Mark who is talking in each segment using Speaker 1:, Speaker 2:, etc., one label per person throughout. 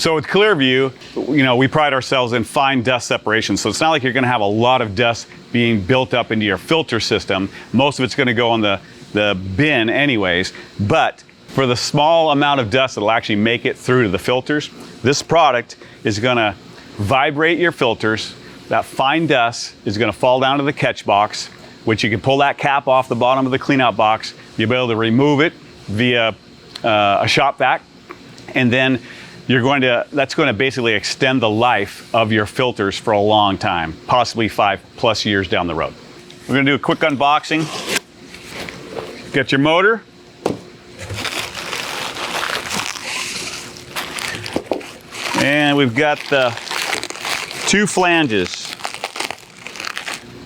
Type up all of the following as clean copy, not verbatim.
Speaker 1: So with Clear Vue, we pride ourselves in fine dust separation. So it's not like you're going to have a lot of dust being built up into your filter system. Most of it's going to go on the bin anyways. But for the small amount of dust that'll actually make it through to the filters, this product is going to vibrate your filters. That fine dust is going to fall down to the catch box, which you can pull that cap off the bottom of the cleanout box. You'll be able to remove it via a shop vac, and then that's going to basically extend the life of your filters for a long time, possibly 5+ years down the road. We're going to do a quick unboxing. Get your motor. And we've got the 2 flanges.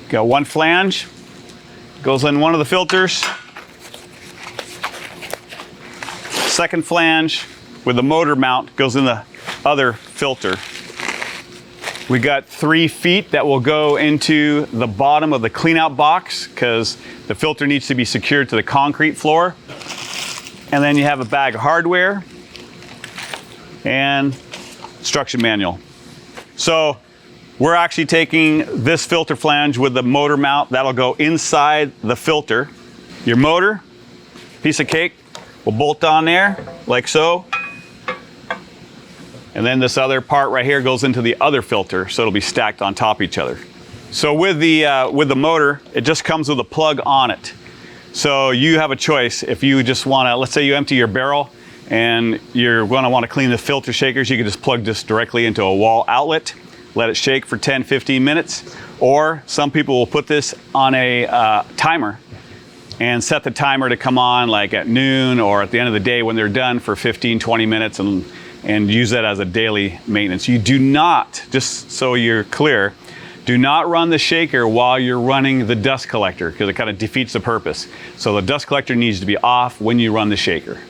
Speaker 1: Got one flange, goes in one of the filters. Second flange with the motor mount goes in the other filter. We got 3 feet that will go into the bottom of the cleanout box because the filter needs to be secured to the concrete floor. And then you have a bag of hardware and instruction manual. So we're actually taking this filter flange with the motor mount. That'll go inside the filter. Your motor, piece of cake, will bolt on there like so. And then this other part right here goes into the other filter, so it'll be stacked on top of each other. So with the motor, it just comes with a plug on it. So you have a choice. If you just want to, let's say you empty your barrel and you're going to want to clean the filter shakers, you can just plug this directly into a wall outlet, let it shake for 10-15 minutes. Or some people will put this on a timer and set the timer to come on like at noon or at the end of the day when they're done for 15-20 minutes and use that as a daily maintenance. You do not, just so you're clear, do not run the shaker while you're running the dust collector because it kind of defeats the purpose. So the dust collector needs to be off when you run the shaker.